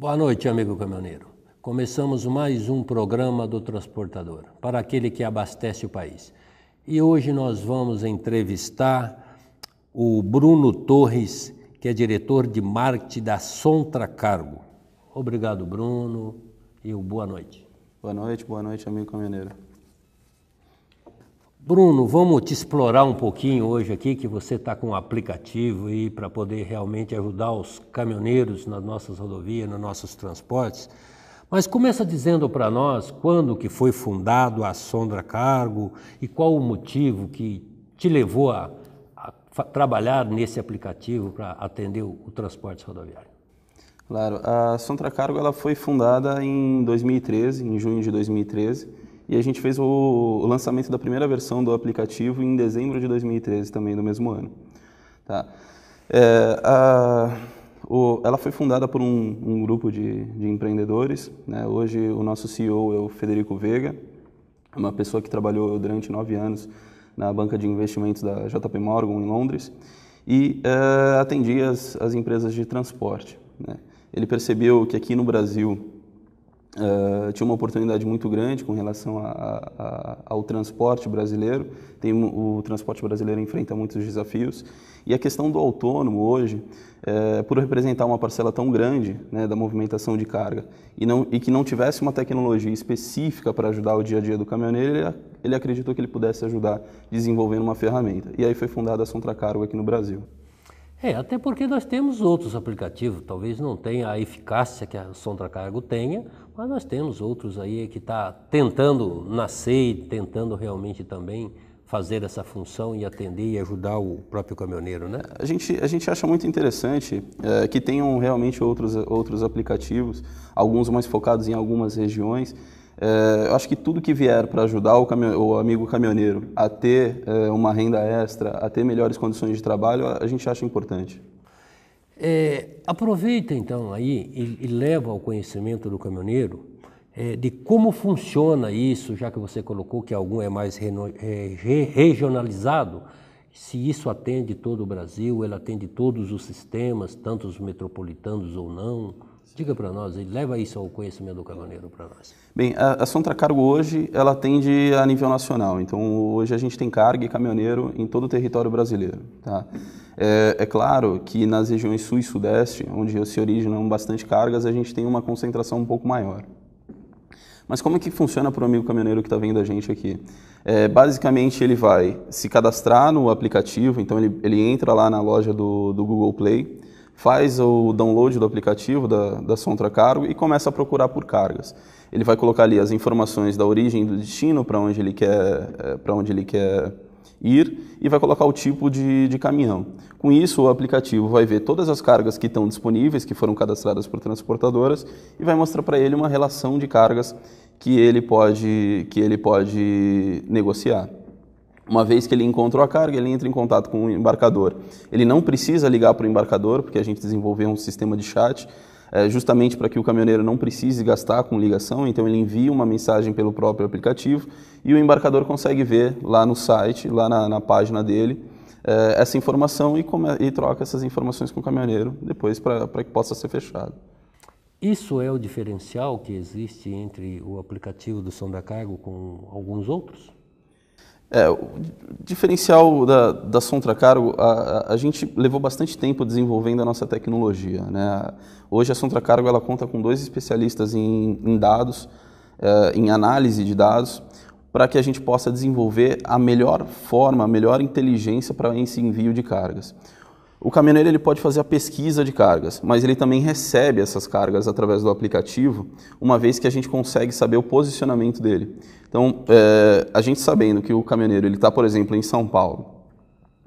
Boa noite, amigo caminhoneiro. Começamos mais um programa do Transportador, para aquele que abastece o país. E hoje nós vamos entrevistar o Bruno Torres, que é diretor de marketing da Sontra Cargo. Obrigado, Bruno, e boa noite. Boa noite, amigo caminhoneiro. Bruno, vamos te explorar um pouquinho hoje aqui, que você está com um aplicativo aí para poder realmente ajudar os caminhoneiros nas nossas rodovias, nos nossos transportes. Mas começa dizendo para nós quando que foi fundado a Sontra Cargo e qual o motivo que te levou a trabalhar nesse aplicativo para atender o transporte rodoviário. Claro, a Sontra Cargo ela foi fundada em 2013, em junho de 2013. E a gente fez o lançamento da primeira versão do aplicativo em dezembro de 2013, também do mesmo ano. Tá? Ela foi fundada por um grupo de empreendedores. Né? Hoje o nosso CEO é o Federico Veiga, uma pessoa que trabalhou durante 9 anos na banca de investimentos da JP Morgan em Londres e atendia as empresas de transporte. Né? Ele percebeu que aqui no Brasil tinha uma oportunidade muito grande com relação ao transporte brasileiro. O transporte brasileiro enfrenta muitos desafios e a questão do autônomo hoje, por representar uma parcela tão grande, né, da movimentação de carga e que não tivesse uma tecnologia específica para ajudar o dia a dia do caminhoneiro, ele acreditou que ele pudesse ajudar desenvolvendo uma ferramenta. E aí foi fundada a Sontra Cargo aqui no Brasil. Até porque nós temos outros aplicativos, talvez não tenha a eficácia que a Sontra Cargo tenha, mas nós temos outros aí que está tentando nascer e tentando realmente também fazer essa função e atender e ajudar o próprio caminhoneiro, né? A gente acha muito interessante que tenham realmente outros aplicativos, alguns mais focados em algumas regiões. Eu acho que tudo que vier para ajudar o amigo caminhoneiro a ter uma renda extra, a ter melhores condições de trabalho, a gente acha importante. Aproveita então aí e leva ao conhecimento do caminhoneiro de como funciona isso, já que você colocou que algum é mais regionalizado, se isso atende todo o Brasil, ele atende todos os sistemas, tanto os metropolitanos ou não. Diga para nós, leva isso ao conhecimento do caminhoneiro para nós. Bem, a Sontra Cargo hoje, ela atende a nível nacional. Então, hoje a gente tem carga e caminhoneiro em todo o território brasileiro. Tá? É claro que nas regiões sul e sudeste, onde se originam bastante cargas, a gente tem uma concentração um pouco maior. Mas como é que funciona para o amigo caminhoneiro que está vendo a gente aqui? Basicamente, ele vai se cadastrar no aplicativo, então ele entra lá na loja do Google Play, faz o download do aplicativo da Sontra Cargo e começa a procurar por cargas. Ele vai colocar ali as informações da origem e do destino, para onde ele quer ir, e vai colocar o tipo de caminhão. Com isso, o aplicativo vai ver todas as cargas que estão disponíveis, que foram cadastradas por transportadoras, e vai mostrar para ele uma relação de cargas que ele pode negociar. Uma vez que ele encontrou a carga, ele entra em contato com o embarcador. Ele não precisa ligar para o embarcador, porque a gente desenvolveu um sistema de chat, justamente para que o caminhoneiro não precise gastar com ligação, então ele envia uma mensagem pelo próprio aplicativo e o embarcador consegue ver lá no site, lá na página dele, essa informação e troca essas informações com o caminhoneiro depois para que possa ser fechado. Isso é o diferencial que existe entre o aplicativo do Sontra Cargo com alguns outros? O diferencial da Sontra Cargo, a gente levou bastante tempo desenvolvendo a nossa tecnologia. Né? Hoje a Sontra Cargo ela conta com 2 especialistas em dados, em análise de dados, para que a gente possa desenvolver a melhor forma, a melhor inteligência para esse envio de cargas. O caminhoneiro ele pode fazer a pesquisa de cargas, mas ele também recebe essas cargas através do aplicativo, uma vez que a gente consegue saber o posicionamento dele. Então, a gente sabendo que o caminhoneiro está, por exemplo, em São Paulo,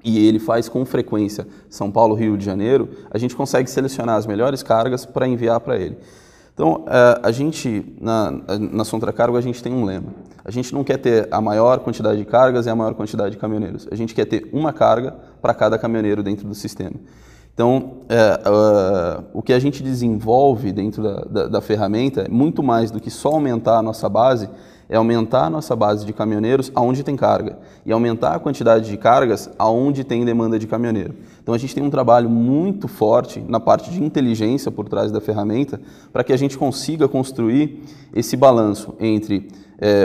e ele faz com frequência São Paulo, Rio de Janeiro, a gente consegue selecionar as melhores cargas para enviar para ele. Então, a gente, na Sontra Cargo, a gente tem um lema. A gente não quer ter a maior quantidade de cargas e a maior quantidade de caminhoneiros. A gente quer ter uma carga para cada caminhoneiro dentro do sistema. Então, o que a gente desenvolve dentro da ferramenta, muito mais do que só aumentar a nossa base, é aumentar a nossa base de caminhoneiros aonde tem carga e aumentar a quantidade de cargas aonde tem demanda de caminhoneiro. Então a gente tem um trabalho muito forte na parte de inteligência por trás da ferramenta para que a gente consiga construir esse balanço entre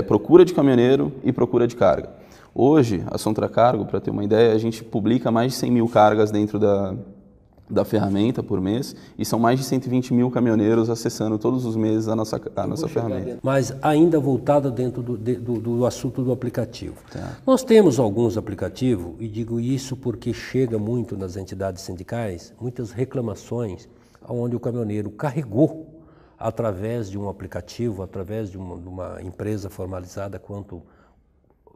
procura de caminhoneiro e procura de carga. Hoje, a Sontracargo, para ter uma ideia, a gente publica mais de 100 mil cargas dentro da ferramenta por mês e são mais de 120 mil caminhoneiros acessando todos os meses a nossa ferramenta. Mas ainda voltada dentro do assunto do aplicativo. Tá. Nós temos alguns aplicativos, e digo isso porque chega muito nas entidades sindicais, muitas reclamações onde o caminhoneiro carregou através de um aplicativo, através de uma empresa formalizada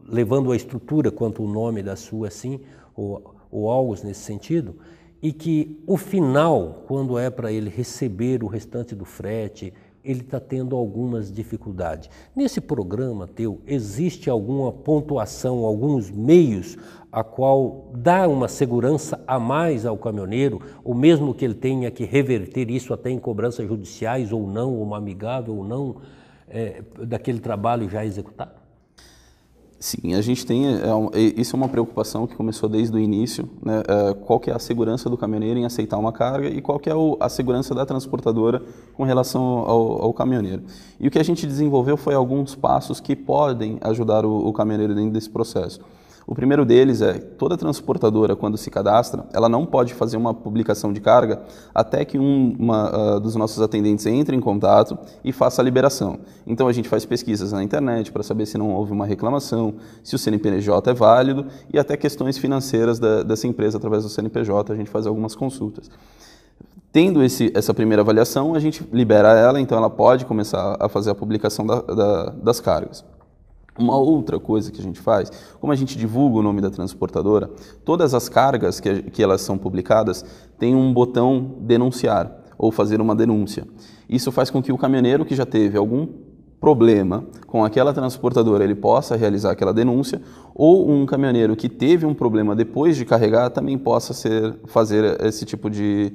levando a estrutura quanto o nome da sua, assim, ou algo nesse sentido, e que o final, quando é para ele receber o restante do frete, ele está tendo algumas dificuldades. Nesse programa teu, existe alguma pontuação, alguns meios a qual dá uma segurança a mais ao caminhoneiro, ou mesmo que ele tenha que reverter isso até em cobranças judiciais ou não, ou uma amigável ou não, daquele trabalho já executado? Sim, a gente tem, isso é uma preocupação que começou desde o início, né? Qual que é a segurança do caminhoneiro em aceitar uma carga e qual que é a segurança da transportadora com relação ao caminhoneiro. E o que a gente desenvolveu foi alguns passos que podem ajudar o caminhoneiro dentro desse processo. O primeiro deles é, toda transportadora, quando se cadastra, ela não pode fazer uma publicação de carga até que uma dos nossos atendentes entre em contato e faça a liberação. Então a gente faz pesquisas na internet para saber se não houve uma reclamação, se o CNPJ é válido e até questões financeiras dessa empresa através do CNPJ, a gente faz algumas consultas. Tendo essa primeira avaliação, a gente libera ela, então ela pode começar a fazer a publicação das cargas. Uma outra coisa que a gente faz, como a gente divulga o nome da transportadora, todas as cargas que elas são publicadas têm um botão denunciar ou fazer uma denúncia. Isso faz com que o caminhoneiro que já teve algum problema com aquela transportadora, ele possa realizar aquela denúncia, ou um caminhoneiro que teve um problema depois de carregar também possa fazer esse tipo de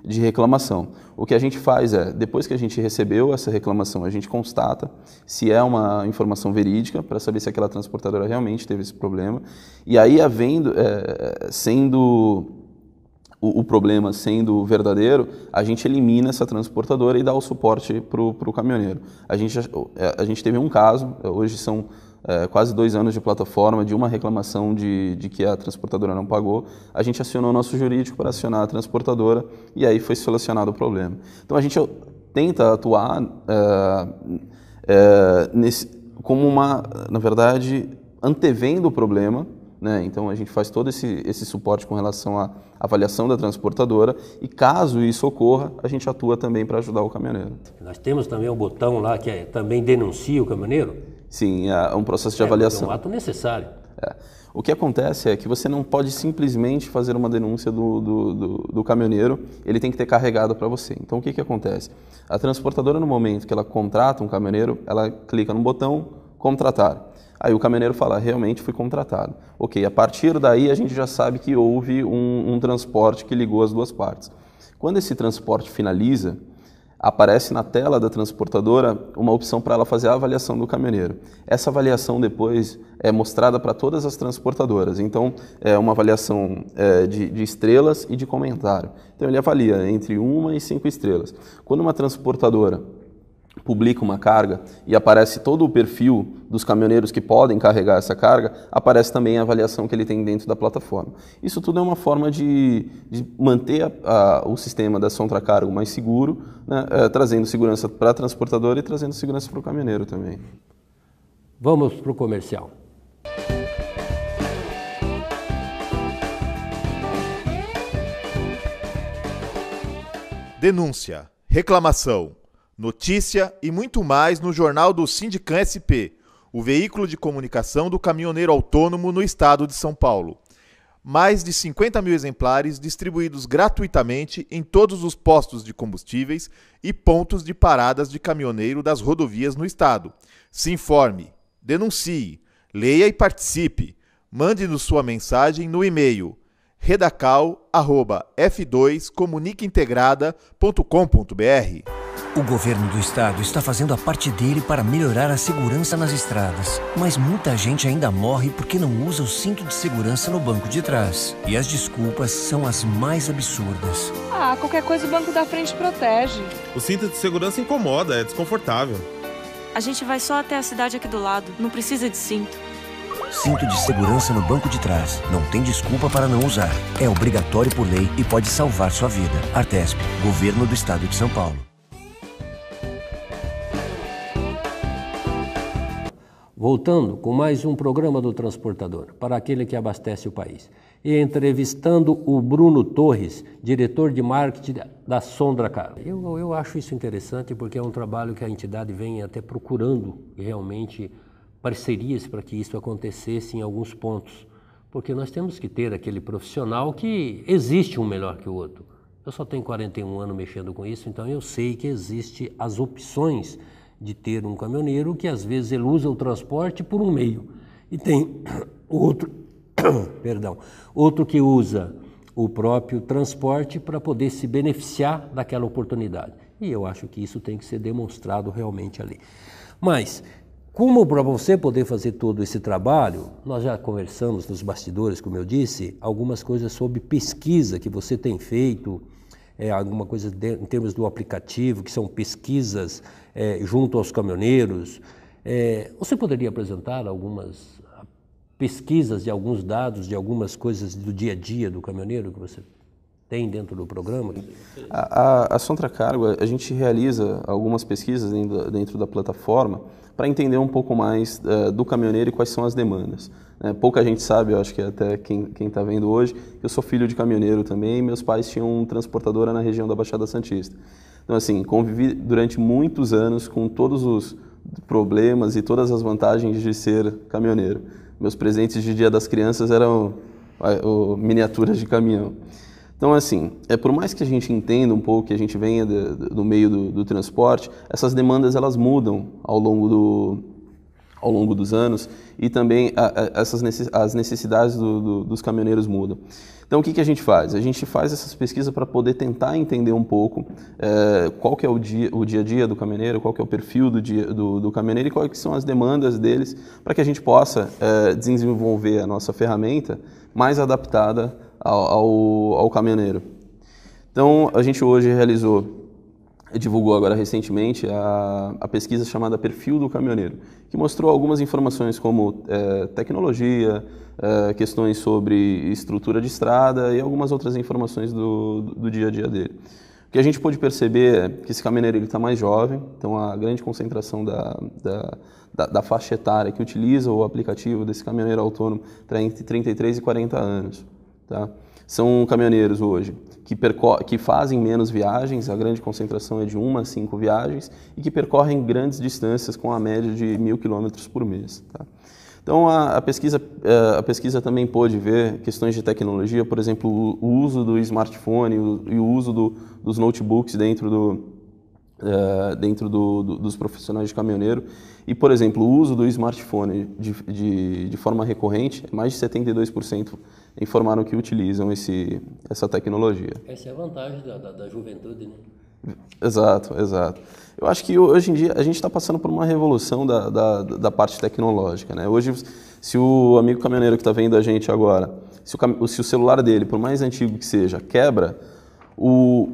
reclamação. O que a gente faz é, depois que a gente recebeu essa reclamação, a gente constata se é uma informação verídica, para saber se aquela transportadora realmente teve esse problema, e aí, sendo o problema sendo verdadeiro, a gente elimina essa transportadora e dá o suporte para o caminhoneiro. A gente teve um caso, hoje são quase 2 anos de plataforma, de uma reclamação de que a transportadora não pagou, a gente acionou o nosso jurídico para acionar a transportadora e aí foi solucionado o problema. Então a gente tenta atuar como na verdade, antevendo o problema, né? Então a gente faz todo esse suporte com relação à avaliação da transportadora e caso isso ocorra, a gente atua também para ajudar o caminhoneiro. Nós temos também um botão lá que também denuncia o caminhoneiro? Sim, é um processo de avaliação. É um ato necessário. O que acontece é que você não pode simplesmente fazer uma denúncia do caminhoneiro, ele tem que ter carregado para você. Então o que acontece? A transportadora, no momento que ela contrata um caminhoneiro, ela clica no botão contratar. Aí o caminhoneiro fala, realmente fui contratado. Ok, a partir daí a gente já sabe que houve um transporte que ligou as duas partes. Quando esse transporte finaliza, aparece na tela da transportadora uma opção para ela fazer a avaliação do caminhoneiro. Essa avaliação depois é mostrada para todas as transportadoras. Então, é uma avaliação de estrelas e de comentário. Então, ele avalia entre 1 e 5 estrelas. Quando uma transportadora publica uma carga e aparece todo o perfil dos caminhoneiros que podem carregar essa carga, aparece também a avaliação que ele tem dentro da plataforma. Isso tudo é uma forma de manter o sistema da Sontracargo mais seguro, né, trazendo segurança para a transportadora e trazendo segurança para o caminhoneiro também. Vamos para o comercial. Denúncia, reclamação, notícia e muito mais no Jornal do Sindicam SP, o veículo de comunicação do caminhoneiro autônomo no estado de São Paulo. Mais de 50 mil exemplares distribuídos gratuitamente em todos os postos de combustíveis e pontos de paradas de caminhoneiro das rodovias no estado. Se informe, denuncie, leia e participe. Mande-nos sua mensagem no e-mail redacal@f2comunicaintegrada.com.br. O governo do estado está fazendo a parte dele para melhorar a segurança nas estradas. Mas muita gente ainda morre porque não usa o cinto de segurança no banco de trás. E as desculpas são as mais absurdas. Qualquer coisa o banco da frente protege. O cinto de segurança incomoda, é desconfortável. A gente vai só até a cidade aqui do lado, não precisa de cinto. Cinto de segurança no banco de trás. Não tem desculpa para não usar. É obrigatório por lei e pode salvar sua vida. Artesp, Governo do Estado de São Paulo. Voltando com mais um programa do Transportador, para aquele que abastece o país. E entrevistando o Bruno Torres, diretor de marketing da Sondra Cargo. Eu acho isso interessante porque é um trabalho que a entidade vem até procurando realmente parcerias para que isso acontecesse em alguns pontos. Porque nós temos que ter aquele profissional que existe um melhor que o outro. Eu só tenho 41 anos mexendo com isso, então eu sei que existem as opções de ter um caminhoneiro que às vezes ele usa o transporte por um meio e tem outro, outro que usa o próprio transporte para poder se beneficiar daquela oportunidade. E eu acho que isso tem que ser demonstrado realmente ali. Mas, como para você poder fazer todo esse trabalho, nós já conversamos nos bastidores, como eu disse, algumas coisas sobre pesquisa que você tem feito, alguma coisa em termos do aplicativo, que são pesquisas junto aos caminhoneiros. Você poderia apresentar algumas pesquisas de alguns dados, de algumas coisas do dia a dia do caminhoneiro que você tem dentro do programa? A Sondra Cargo, a gente realiza algumas pesquisas dentro da plataforma para entender um pouco mais do caminhoneiro e quais são as demandas. Pouca gente sabe, eu acho que até quem está vendo hoje, que eu sou filho de caminhoneiro também, e meus pais tinham transportadora na região da Baixada Santista. Então, assim, convivi durante muitos anos com todos os problemas e todas as vantagens de ser caminhoneiro. Meus presentes de Dia das Crianças eram miniaturas de caminhão. Então, assim, por mais que a gente entenda um pouco, que a gente venha do meio do transporte, essas demandas elas mudam ao longo dos anos e também as necessidades dos caminhoneiros mudam. Então, o que a gente faz? A gente faz essas pesquisas para poder tentar entender um pouco qual que é o dia a dia do caminhoneiro, qual que é o perfil do caminhoneiro e quais que são as demandas deles, para que a gente possa desenvolver a nossa ferramenta mais adaptada ao caminhoneiro. Então, a gente hoje divulgou agora recentemente a pesquisa chamada Perfil do Caminhoneiro, que mostrou algumas informações como tecnologia, questões sobre estrutura de estrada e algumas outras informações do dia a dia dele. O que a gente pôde perceber é que esse caminhoneiro está mais jovem, então a grande concentração da faixa etária que utiliza o aplicativo desse caminhoneiro autônomo está entre 33 e 40 anos. Tá? São caminhoneiros hoje que fazem menos viagens, a grande concentração é de 1 a 5 viagens, e que percorrem grandes distâncias com a média de 1.000 km por mês. Tá? Então, a pesquisa também pôde ver questões de tecnologia, por exemplo, o uso do smartphone e o uso dos notebooks dentro dos profissionais de caminhoneiro. E, por exemplo, o uso do smartphone de forma recorrente, mais de 72% informaram que utilizam essa tecnologia. Essa é a vantagem da juventude, né? Exato. Eu acho que hoje em dia a gente está passando por uma revolução da parte tecnológica, né? Hoje, se o amigo caminhoneiro que está vendo a gente agora, se o celular dele, por mais antigo que seja, quebra, o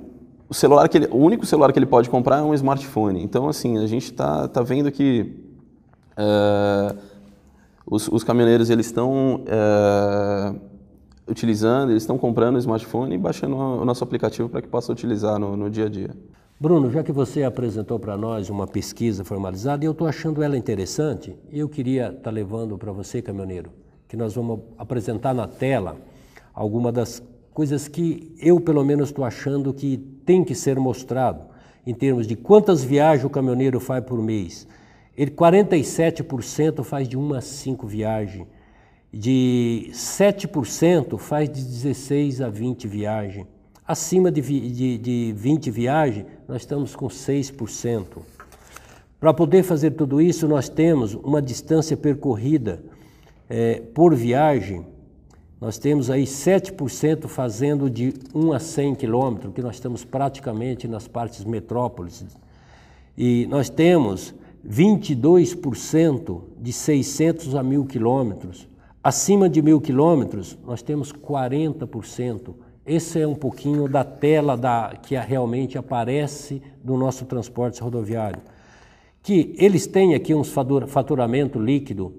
único celular que ele pode comprar é um smartphone. Então, assim, a gente está vendo que os caminhoneiros eles estão utilizando, eles estão comprando o smartphone e baixando o nosso aplicativo para que possa utilizar no dia a dia. Bruno, já que você apresentou para nós uma pesquisa formalizada, e eu estou achando ela interessante, eu queria estar levando para você, caminhoneiro, que nós vamos apresentar na tela alguma das coisas que eu, pelo menos, estou achando que tem que ser mostrado, em termos de quantas viagens o caminhoneiro faz por mês. 47% faz de 1 a 5 viagens, de 7% faz de 16 a 20 viagens. Acima de 20 viagens, nós estamos com 6%. Para poder fazer tudo isso, nós temos uma distância percorrida por viagem Nós temos aí 7% fazendo de 1 a 100 quilômetros, que nós estamos praticamente nas partes metrópoles. E nós temos 22% de 600 a 1.000 quilômetros. Acima de 1.000 quilômetros, nós temos 40%. Esse é um pouquinho da tela que realmente aparece do nosso transporte rodoviário. Que eles têm aqui um faturamento líquido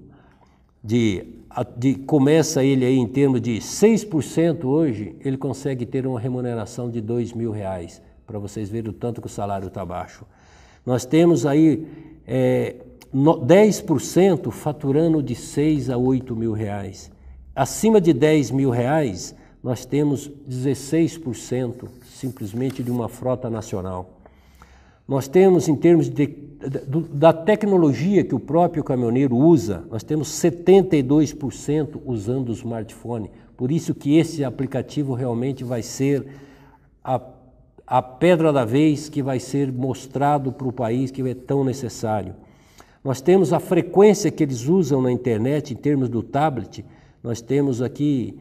começa ele aí em termos de 6% hoje, ele consegue ter uma remuneração de R$2.000, para vocês verem o tanto que o salário está baixo. Nós temos aí 10% faturando de R$6.000 a R$8.000. Acima de R$10.000, nós temos 16% simplesmente de uma frota nacional. Nós temos, em termos da tecnologia que o próprio caminhoneiro usa, nós temos 72% usando o smartphone. Por isso que esse aplicativo realmente vai ser a pedra da vez que vai ser mostrado para o país, que é tão necessário. Nós temos a frequência que eles usam na internet, em termos do tablet, nós temos aqui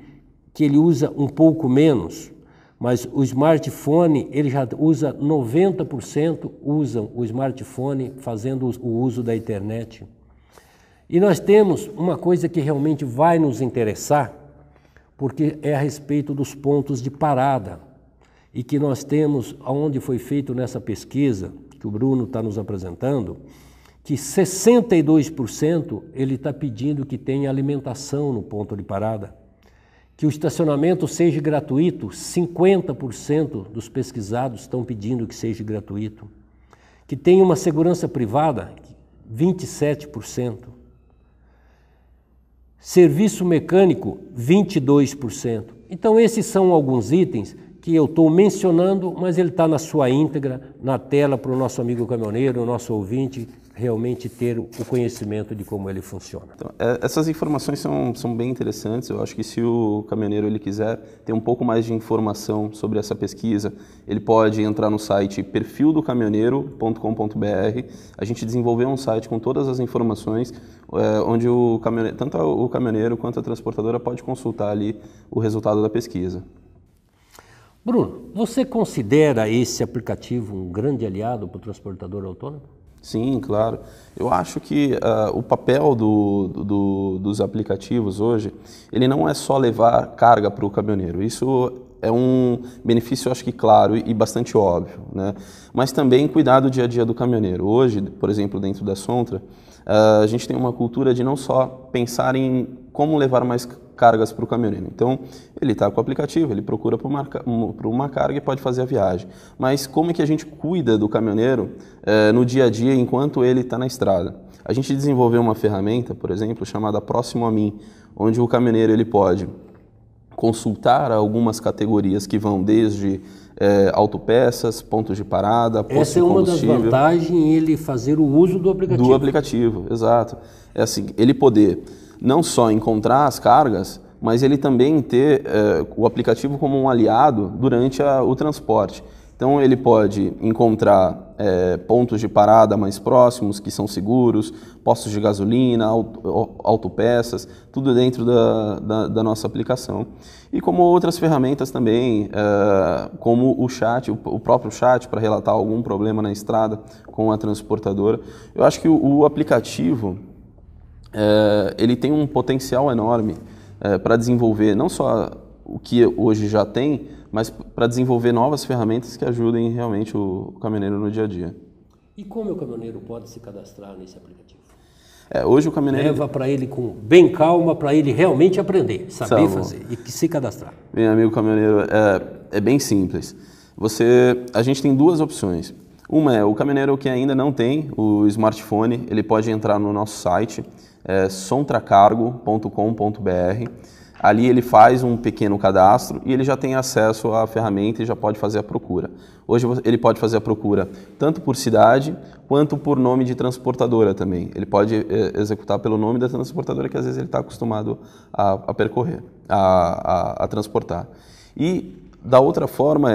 que ele usa um pouco menos, mas o smartphone, ele já usa 90%, usam o smartphone fazendo o uso da internet. E nós temos uma coisa que realmente vai nos interessar, porque é a respeito dos pontos de parada, e que nós temos, onde foi feito nessa pesquisa, que o Bruno está nos apresentando, que 62% ele está pedindo que tenha alimentação no ponto de parada. Que o estacionamento seja gratuito, 50% dos pesquisados estão pedindo que seja gratuito. Que tenha uma segurança privada, 27%. Serviço mecânico, 22%. Então esses são alguns itens que eu estou mencionando, mas ele está na sua íntegra, na tela para o nosso amigo caminhoneiro, o nosso ouvinte, realmente ter o conhecimento de como ele funciona. Então, essas informações são bem interessantes. Eu acho que se o caminhoneiro ele quiser ter um pouco mais de informação sobre essa pesquisa, ele pode entrar no site perfildocaminhoneiro.com.br. A gente desenvolveu um site com todas as informações, onde tanto o caminhoneiro quanto a transportadora pode consultar ali o resultado da pesquisa. Bruno, você considera esse aplicativo um grande aliado para o transportador autônomo? Sim, claro. Eu acho que o papel dos aplicativos hoje, ele não é só levar carga para o caminhoneiro. Isso é um benefício, acho que claro e bastante óbvio, né? Mas também cuidar do dia a dia do caminhoneiro. Hoje, por exemplo, dentro da Sontra, a gente tem uma cultura de não só pensar em como levar mais cargas para o caminhoneiro. Então, ele está com o aplicativo, ele procura por uma carga e pode fazer a viagem. Mas como é que a gente cuida do caminhoneiro no dia a dia enquanto ele está na estrada? A gente desenvolveu uma ferramenta, por exemplo, chamada Próximo a Mim, onde o caminhoneiro ele pode consultar algumas categorias que vão desde autopeças, pontos de parada, postos de combustível. Essa é uma das vantagens em ele fazer o uso do aplicativo. Do aplicativo, exato. É assim, ele poder não só encontrar as cargas, mas ele também ter o aplicativo como um aliado durante o transporte. Então ele pode encontrar pontos de parada mais próximos, que são seguros, postos de gasolina, autopeças, tudo dentro da nossa aplicação. E como outras ferramentas também, como o chat, o próprio chat para relatar algum problema na estrada com a transportadora. Eu acho que o aplicativo ele tem um potencial enorme para desenvolver não só o que hoje já tem, mas para desenvolver novas ferramentas que ajudem realmente o caminhoneiro no dia a dia. E como o caminhoneiro pode se cadastrar nesse aplicativo? Hoje o caminhoneiro... Leva para ele com bem calma, para ele realmente aprender, saber fazer e se cadastrar. Bem, amigo caminhoneiro, é bem simples. A gente tem duas opções. Uma é o caminhoneiro que ainda não tem o smartphone, ele pode entrar no nosso site, sontracargo.com.br. Ali ele faz um pequeno cadastro e ele já tem acesso à ferramenta e já pode fazer a procura. Hoje ele pode fazer a procura tanto por cidade quanto por nome de transportadora também. Ele pode executar pelo nome da transportadora que às vezes ele está acostumado a percorrer, a transportar. E da outra forma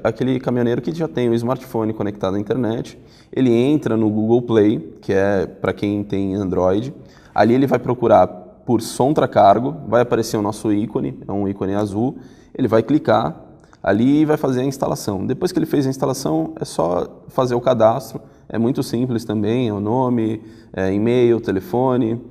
aquele caminhoneiro que já tem o smartphone conectado à internet, ele entra no Google Play, que é para quem tem Android, ali ele vai procurar por Sontracargo, vai aparecer o nosso ícone, é um ícone azul, ele vai clicar ali e vai fazer a instalação. Depois que ele fez a instalação, é só fazer o cadastro, é muito simples também, é o nome, e-mail, telefone,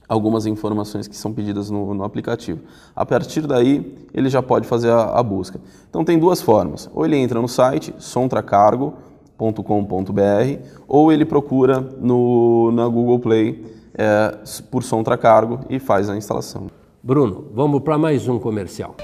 algumas informações que são pedidas no aplicativo. A partir daí, ele já pode fazer a busca. Então tem duas formas, ou ele entra no site sontracargo.com.br ou ele procura na Google Play por Sontracargo e faz a instalação. Bruno, vamos para mais um comercial.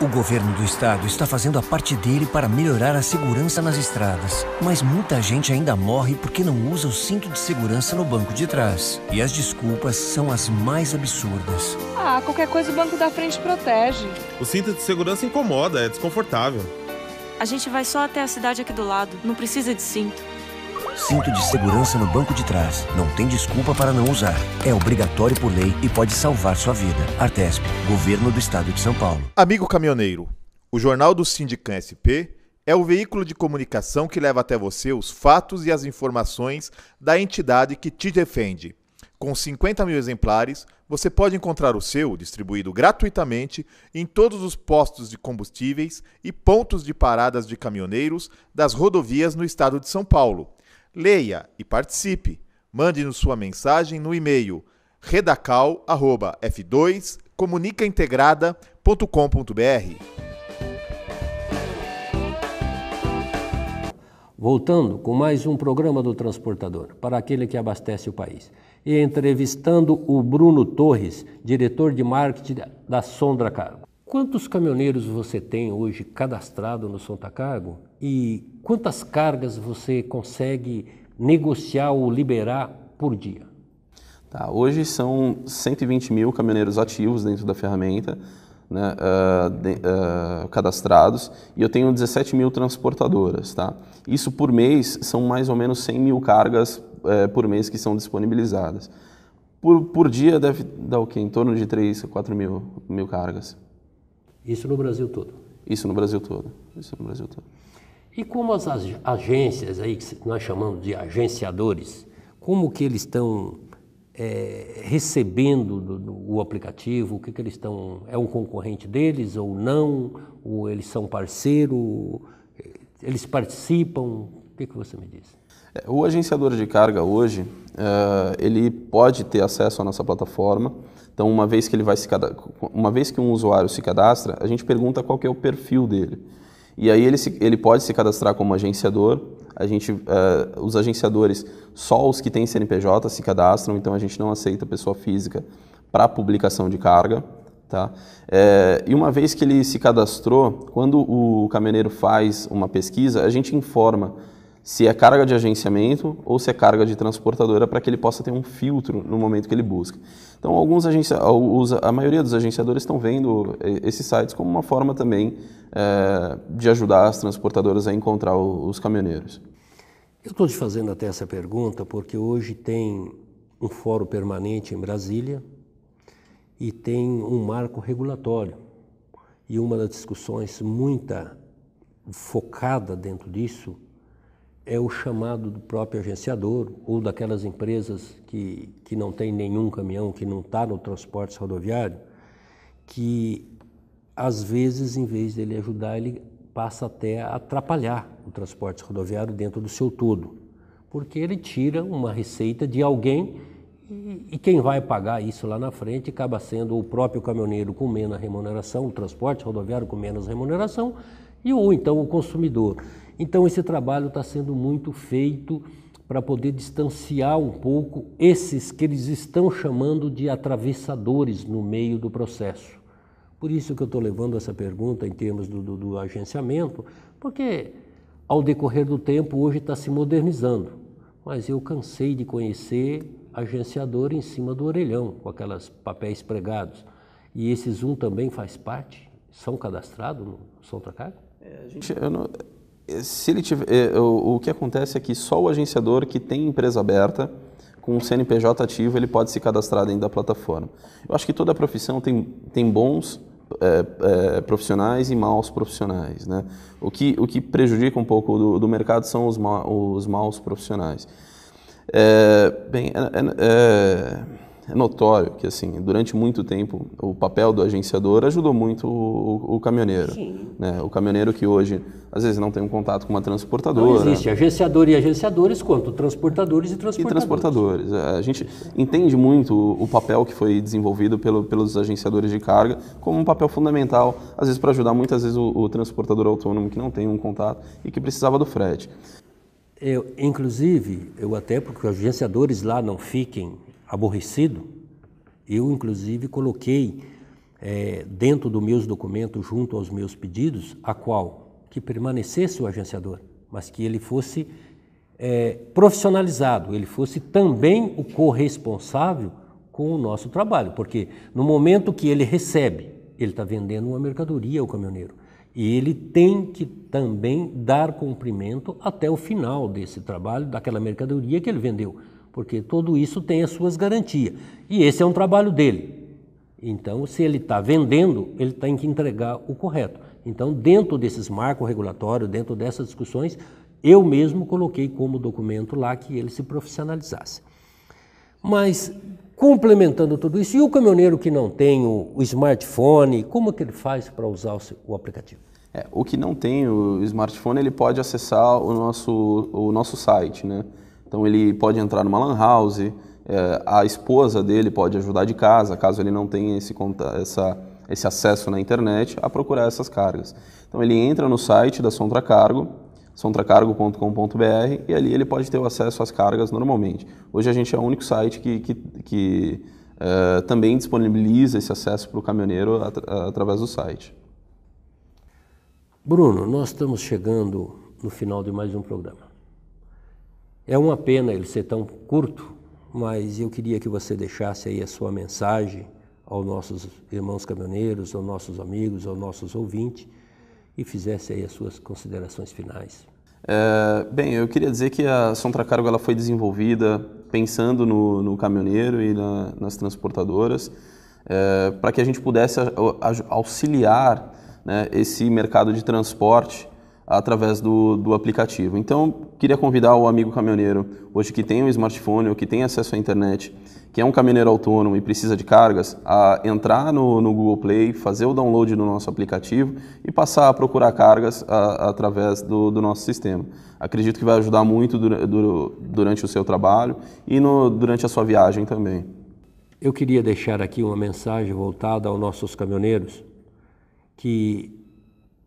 O governo do estado está fazendo a parte dele para melhorar a segurança nas estradas. Mas muita gente ainda morre porque não usa o cinto de segurança no banco de trás. E as desculpas são as mais absurdas. Ah, qualquer coisa o banco da frente protege. O cinto de segurança incomoda, é desconfortável. A gente vai só até a cidade aqui do lado, não precisa de cinto. Cinto de segurança no banco de trás. Não tem desculpa para não usar. É obrigatório por lei e pode salvar sua vida. Artesp, Governo do Estado de São Paulo. Amigo caminhoneiro, o Jornal do Sindicam SP é o veículo de comunicação que leva até você os fatos e as informações da entidade que te defende. Com 50 mil exemplares, você pode encontrar o seu distribuído gratuitamente em todos os postos de combustíveis e pontos de paradas de caminhoneiros das rodovias no estado de São Paulo. Leia e participe. Mande-nos sua mensagem no e-mail redacal@f2comunicaintegrada.com.br. Voltando com mais um programa do Transportador, para aquele que abastece o país. E entrevistando o Bruno Torres, diretor de marketing da Sontracargo. Quantos caminhoneiros você tem hoje cadastrado no Sontracargo e quantas cargas você consegue negociar ou liberar por dia? Tá, hoje são 120 mil caminhoneiros ativos dentro da ferramenta, né, cadastrados, e eu tenho 17 mil transportadoras. Tá? Isso por mês são mais ou menos 100 mil cargas por mês que são disponibilizadas. Por dia deve dar o quê? Em torno de 3 a 4 mil cargas. Isso no Brasil todo? Isso no Brasil todo. Isso no Brasil todo. E como as agências aí, que nós chamamos de agenciadores, como que eles estão recebendo o aplicativo? O que eles estão... É um concorrente deles ou não? Ou eles são parceiro? Eles participam? O que você me diz? O agenciador de carga hoje, ele pode ter acesso à nossa plataforma. Então, uma vez que um usuário se cadastra, a gente pergunta qual que é o perfil dele. E aí ele pode se cadastrar como agenciador. Os agenciadores, só os que têm CNPJ se cadastram, então a gente não aceita pessoa física para publicação de carga. Tá? E uma vez que ele se cadastrou, quando o caminhoneiro faz uma pesquisa, a gente informa se é carga de agenciamento ou se é carga de transportadora, para que ele possa ter um filtro no momento que ele busca. Então, a maioria dos agenciadores estão vendo esses sites como uma forma também de ajudar as transportadoras a encontrar os caminhoneiros. Eu estou te fazendo até essa pergunta porque hoje tem um fórum permanente em Brasília e tem um marco regulatório. E uma das discussões muito focada dentro disso é o chamado do próprio agenciador ou daquelas empresas que não tem nenhum caminhão, que não está no transporte rodoviário, que às vezes, em vez dele ajudar, ele passa até a atrapalhar o transporte rodoviário dentro do seu todo, porque ele tira uma receita de alguém e quem vai pagar isso lá na frente acaba sendo o próprio caminhoneiro com menos remuneração, o transporte rodoviário com menos remuneração, ou então o consumidor. Então esse trabalho está sendo muito feito para poder distanciar um pouco esses que eles estão chamando de atravessadores no meio do processo. Por isso que eu estou levando essa pergunta em termos do agenciamento, porque ao decorrer do tempo hoje está se modernizando, mas eu cansei de conhecer agenciador em cima do orelhão, com aquelas papéis pregados. E esses também faz parte? São cadastrados no Sontracargo? O que acontece é que só o agenciador que tem empresa aberta, com um CNPJ ativo, ele pode se cadastrar dentro da plataforma. Eu acho que toda profissão tem bons profissionais e maus profissionais, né? O que prejudica um pouco do mercado são os maus profissionais. É notório que, assim, durante muito tempo, o papel do agenciador ajudou muito o caminhoneiro. Né? O caminhoneiro que hoje, às vezes, não tem um contato com uma transportadora. Não existe agenciador e agenciadores, quanto transportadores e transportadores. A gente entende muito o papel que foi desenvolvido pelos agenciadores de carga como um papel fundamental, às vezes, para ajudar muitas vezes o transportador autônomo que não tem um contato e que precisava do frete. Inclusive, até porque os agenciadores lá não fiquem aborrecido, eu inclusive coloquei dentro dos meus documentos, junto aos meus pedidos, a qual que permanecesse o agenciador, mas que ele fosse profissionalizado, ele fosse também o corresponsável com o nosso trabalho, porque no momento que ele recebe, ele está vendendo uma mercadoria ao caminhoneiro, e ele tem que também dar cumprimento até o final desse trabalho, daquela mercadoria que ele vendeu, porque tudo isso tem as suas garantias. E esse é um trabalho dele. Então, se ele está vendendo, ele tem que entregar o correto. Então, dentro desses marcos regulatórios, dentro dessas discussões, eu mesmo coloquei como documento lá que ele se profissionalizasse. Mas, complementando tudo isso, e o caminhoneiro que não tem o smartphone, como é que ele faz para usar o aplicativo? O que não tem o smartphone, ele pode acessar o nosso site, né? Então ele pode entrar numa lan house, a esposa dele pode ajudar de casa, caso ele não tenha esse acesso na internet, a procurar essas cargas. Então ele entra no site da Sontracargo, sontracargo.com.br, e ali ele pode ter o acesso às cargas normalmente. Hoje a gente é o único site que também disponibiliza esse acesso para o caminhoneiro através do site. Bruno, nós estamos chegando no final de mais um programa. É uma pena ele ser tão curto, mas eu queria que você deixasse aí a sua mensagem aos nossos irmãos caminhoneiros, aos nossos amigos, aos nossos ouvintes e fizesse aí as suas considerações finais. Bem, eu queria dizer que a Sontracargo ela foi desenvolvida pensando no caminhoneiro e nas transportadoras para que a gente pudesse auxiliar, né, esse mercado de transporte através do aplicativo. Então, queria convidar o amigo caminhoneiro, hoje que tem um smartphone ou que tem acesso à internet, que é um caminhoneiro autônomo e precisa de cargas, a entrar no Google Play, fazer o download do nosso aplicativo e passar a procurar cargas através do nosso sistema. Acredito que vai ajudar muito durante o seu trabalho e durante a sua viagem também. Eu queria deixar aqui uma mensagem voltada aos nossos caminhoneiros, que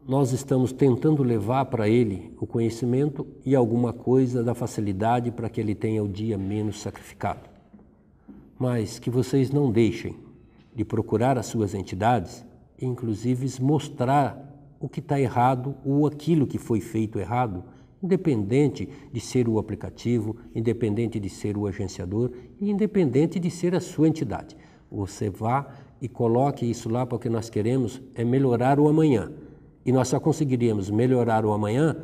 nós estamos tentando levar para ele o conhecimento e alguma coisa da facilidade para que ele tenha o dia menos sacrificado. Mas que vocês não deixem de procurar as suas entidades e, inclusive, mostrar o que está errado ou aquilo que foi feito errado, independente de ser o aplicativo, independente de ser o agenciador e independente de ser a sua entidade. Você vá e coloque isso lá, porque nós queremos melhorar o amanhã. E nós só conseguiríamos melhorar o amanhã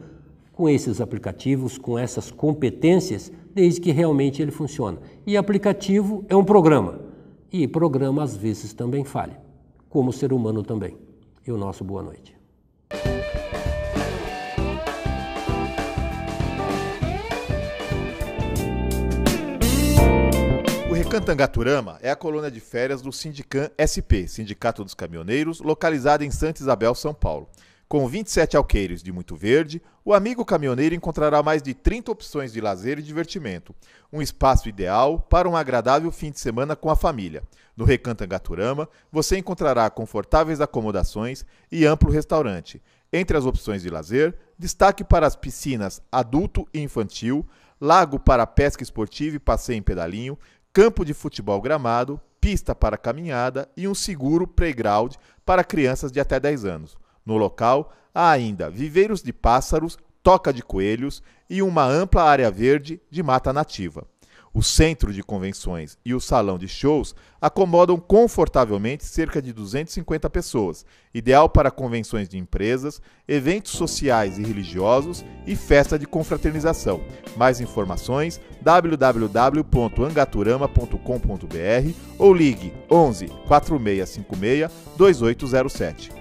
com esses aplicativos, com essas competências, desde que realmente ele funcione. E aplicativo é um programa. E programa às vezes também falha, como o ser humano também. E o nosso boa noite. O Recantangaturama é a colônia de férias do Sindicam SP, Sindicato dos Caminhoneiros, localizada em Santa Isabel, São Paulo. Com 27 alqueires de muito verde, o amigo caminhoneiro encontrará mais de 30 opções de lazer e divertimento. Um espaço ideal para um agradável fim de semana com a família. No Recantangaturama, você encontrará confortáveis acomodações e amplo restaurante. Entre as opções de lazer, destaque para as piscinas adulto e infantil, lago para pesca esportiva e passeio em pedalinho, campo de futebol gramado, pista para caminhada e um seguro playground para crianças de até 10 anos. No local, há ainda viveiros de pássaros, toca de coelhos e uma ampla área verde de mata nativa. O centro de convenções e o salão de shows acomodam confortavelmente cerca de 250 pessoas, ideal para convenções de empresas, eventos sociais e religiosos e festa de confraternização. Mais informações www.angaturama.com.br ou ligue 11 4656 2807.